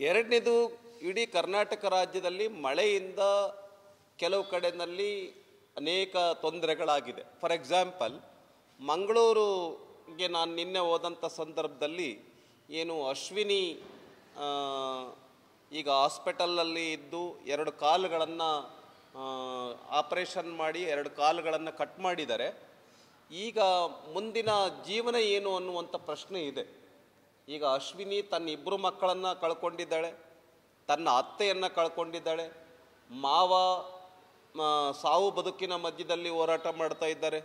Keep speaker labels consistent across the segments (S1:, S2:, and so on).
S1: ಎರಡನೇದು, ಇಡೀ ಕರ್ನಾಟಕ ರಾಜ್ಯದಲ್ಲಿ ಮಳೆಯಿಂದ ಕೆಲವು ಕಡೆಯಲ್ಲಿ ಅನೇಕ ತೊಂದರೆಗಳಾಗಿದೆ. ಫಾರ್ ಎಕ್ಸಾಂಪಲ್, ಮಂಗಳೂರಿಗೆ ನಾನು ನಿನ್ನೆ ಹೋದಂಥ ಸಂದರ್ಭದಲ್ಲಿ ಏನು ಅಶ್ವಿನಿ ಈಗ ಹಾಸ್ಪಿಟಲಲ್ಲಿ ಇದ್ದು 2 ಕಾಲುಗಳನ್ನು ಆಪರೇಷನ್ ಮಾಡಿ 2 ಕಾಲುಗಳನ್ನು ಕಟ್ ಮಾಡಿದ್ದಾರೆ. ಈಗ ಮುಂದಿನ ಜೀವನ ಏನು ಅನ್ನುವಂಥ ಪ್ರಶ್ನೆ ಇದೆ. ಈಗ ಅಶ್ವಿನಿ ತನ್ನ 2 ಮಕ್ಕಳನ್ನು ಕಳ್ಕೊಂಡಿದ್ದಾಳೆ, ತನ್ನ ಅತ್ತೆಯನ್ನು ಕಳ್ಕೊಂಡಿದ್ದಾಳೆ, ಮಾವ ಸಾವು ಬದುಕಿನ ಮಧ್ಯದಲ್ಲಿ ಹೋರಾಟ ಮಾಡ್ತಾ ಇದ್ದಾರೆ.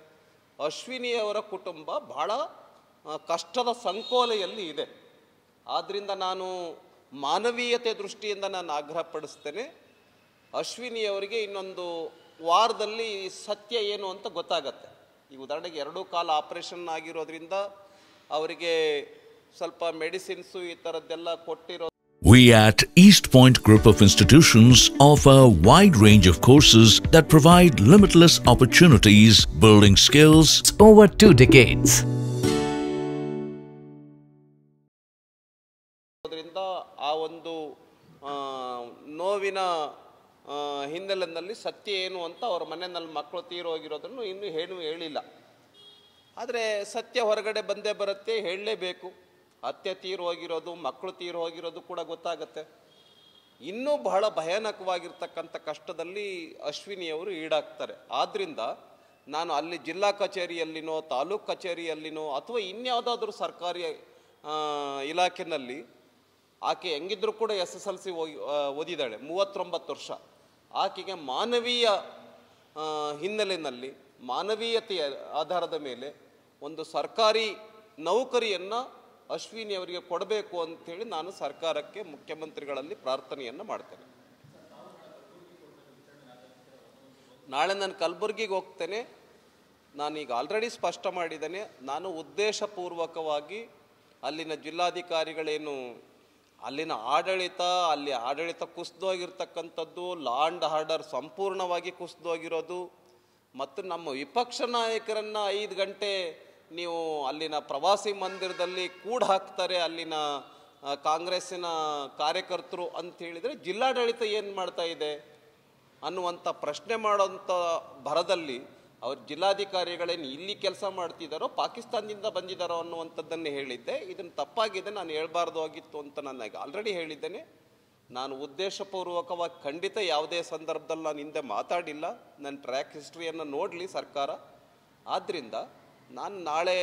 S1: ಅಶ್ವಿನಿಯವರ ಕುಟುಂಬ ಬಹಳ ಕಷ್ಟದ ಸಂಕೋಲೆಯಲ್ಲಿ ಇದೆ. ಆದ್ದರಿಂದ ನಾನು ಮಾನವೀಯತೆ ದೃಷ್ಟಿಯಿಂದ ನಾನು ಆಗ್ರಹಪಡಿಸ್ತೇನೆ, ಅಶ್ವಿನಿಯವರಿಗೆ ಇನ್ನೊಂದು ವಾರದಲ್ಲಿ ಸತ್ಯ ಏನು ಅಂತ ಗೊತ್ತಾಗತ್ತೆ. ಈ ಉದಾಹರಣೆಗೆ 2 ಕಾಲು ಆಪರೇಷನ್ ಆಗಿರೋದ್ರಿಂದ ಅವರಿಗೆ ಸ್ವಲ್ಪ ಮೆಡಿಸಿನ್ಸು ಈ ಥರದ್ದೆಲ್ಲ ಕೊಟ್ಟಿರೋ.
S2: We at East Point Group of Institutions offer a wide range of courses that provide limitless opportunities, building skills
S3: over 2 decades.
S1: ಅದರಿಂದ ಆ ಒಂದು ನೋವಿನ ಹಿನ್ನೆಲೆಯಲ್ಲಿ ಸತ್ಯ ಏನು ಅಂತ ಅವ್ರ ಮನೆಯಲ್ಲಿ ಮಕ್ಕಳು ತೀರೋಗಿರೋದನ್ನು ಇನ್ನೂ ಹೇಳಿಲ್ಲ. ಆದರೆ ಸತ್ಯ ಹೊರಗಡೆ ಬಂದೇ ಬರುತ್ತೆ, ಹೇಳಲೇಬೇಕು. ಅತ್ತೆ ತೀರು ಹೋಗಿರೋದು, ಮಕ್ಕಳು ತೀರು ಹೋಗಿರೋದು ಕೂಡ ಗೊತ್ತಾಗತ್ತೆ. ಇನ್ನೂ ಬಹಳ ಭಯಾನಕವಾಗಿರ್ತಕ್ಕಂಥ ಕಷ್ಟದಲ್ಲಿ ಅಶ್ವಿನಿಯವರು ಈಡಾಗ್ತಾರೆ. ಆದ್ದರಿಂದ ನಾನು ಅಲ್ಲಿ ಜಿಲ್ಲಾ ಕಚೇರಿಯಲ್ಲಿನೋ ತಾಲೂಕು ಕಚೇರಿಯಲ್ಲಿನೋ ಅಥವಾ ಇನ್ಯಾವುದಾದ್ರೂ ಸರ್ಕಾರಿ ಇಲಾಖೆಯಲ್ಲಿ ಆಕೆ ಹೆಂಗಿದ್ರೂ ಕೂಡ SSLC ಓದಿದ್ದಾಳೆ, 39 ವರ್ಷ. ಆಕೆಗೆ ಮಾನವೀಯ ಹಿನ್ನೆಲೆಯಲ್ಲಿ ಮಾನವೀಯತೆಯ ಆಧಾರದ ಮೇಲೆ ಒಂದು ಸರ್ಕಾರಿ ನೌಕರಿಯನ್ನು ಅಶ್ವಿನಿ ಅವರಿಗೆ ಕೊಡಬೇಕು ಅಂಥೇಳಿ ನಾನು ಸರ್ಕಾರಕ್ಕೆ, ಮುಖ್ಯಮಂತ್ರಿಗಳಲ್ಲಿ ಪ್ರಾರ್ಥನೆಯನ್ನು ಮಾಡ್ತೇನೆ. ನಾಳೆ ನಾನು ಕಲಬುರಗಿಗೆ ಹೋಗ್ತೇನೆ. ನಾನೀಗ ಆಲ್ರೆಡಿ ಸ್ಪಷ್ಟ ಮಾಡಿದ್ದೇನೆ, ನಾನು ಉದ್ದೇಶಪೂರ್ವಕವಾಗಿ ಅಲ್ಲಿನ ಜಿಲ್ಲಾಧಿಕಾರಿಗಳೇನು ಅಲ್ಲಿ ಆಡಳಿತ ಕುಸಿದೋಗಿರ್ತಕ್ಕಂಥದ್ದು, ಲಾ ಆ್ಯಂಡ್ ಆರ್ಡರ್ ಸಂಪೂರ್ಣವಾಗಿ ಕುಸಿದೋಗಿರೋದು, ಮತ್ತು ನಮ್ಮ ವಿಪಕ್ಷ ನಾಯಕರನ್ನು 5 ಗಂಟೆ ನೀವು ಅಲ್ಲಿನ ಪ್ರವಾಸಿ ಮಂದಿರದಲ್ಲಿ ಹಾಕ್ತಾರೆ ಅಲ್ಲಿನ ಕಾಂಗ್ರೆಸ್ಸಿನ ಕಾರ್ಯಕರ್ತರು ಅಂತ ಹೇಳಿದರೆ ಜಿಲ್ಲಾಡಳಿತ ಏನು ಮಾಡ್ತಾ ಇದೆ ಅನ್ನುವಂಥ ಪ್ರಶ್ನೆ ಮಾಡೋಂಥ ಭರದಲ್ಲಿ ಅವ್ರ ಜಿಲ್ಲಾಧಿಕಾರಿಗಳೇನು ಇಲ್ಲಿ ಕೆಲಸ ಮಾಡ್ತಿದ್ದಾರೋ ಪಾಕಿಸ್ತಾನದಿಂದ ಬಂದಿದ್ದಾರೋ ಅನ್ನುವಂಥದ್ದನ್ನೇ ಹೇಳಿದ್ದೆ. ಇದನ್ನು ತಪ್ಪಾಗಿದೆ, ನಾನು ಹೇಳ್ಬಾರ್ದು ಆಗಿತ್ತು ಅಂತ ನಾನು ಆಲ್ರೆಡಿ ಹೇಳಿದ್ದೇನೆ. ನಾನು ಉದ್ದೇಶಪೂರ್ವಕವಾಗಿ ಖಂಡಿತ ಯಾವುದೇ ಸಂದರ್ಭದಲ್ಲಿ ನಾನು ಹಿಂದೆ ಮಾತಾಡಿಲ್ಲ. ನನ್ನ ಟ್ರ್ಯಾಕ್ ಹಿಸ್ಟ್ರಿಯನ್ನು ನೋಡಲಿ ಸರ್ಕಾರ. ಆದ್ದರಿಂದ ನಾನು ನಾಳೆ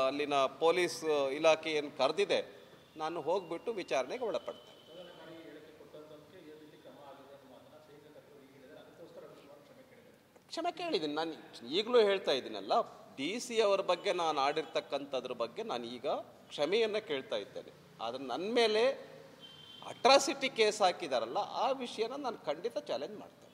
S1: ಅಲ್ಲಿನ ಪೊಲೀಸ್ ಇಲಾಖೆ ಏನು ಕರೆದಿದೆ, ನಾನು ಹೋಗಿಬಿಟ್ಟು ವಿಚಾರಣೆಗೆ ಒಳಪಡ್ತೇನೆ. ಕ್ಷಮೆ ಕೇಳಿದ್ದೀನಿ. ನಾನು ಈಗಲೂ ಹೇಳ್ತಾ ಇದ್ದೀನಲ್ಲ, DC ಅವರ ಬಗ್ಗೆ ನಾನು ಆಡಿರ್ತಕ್ಕಂಥದ್ರ ಬಗ್ಗೆ ನಾನು ಈಗ ಕ್ಷಮೆಯನ್ನು ಕೇಳ್ತಾ ಇದ್ದೇನೆ. ಆದರೆ ನನ್ನ ಮೇಲೆ ಅಟ್ರಾಸಿಟಿ ಕೇಸ್ ಹಾಕಿದಾರಲ್ಲ, ಆ ವಿಷಯನ ನಾನು ಖಂಡಿತ ಚಾಲೆಂಜ್ ಮಾಡ್ತೇನೆ.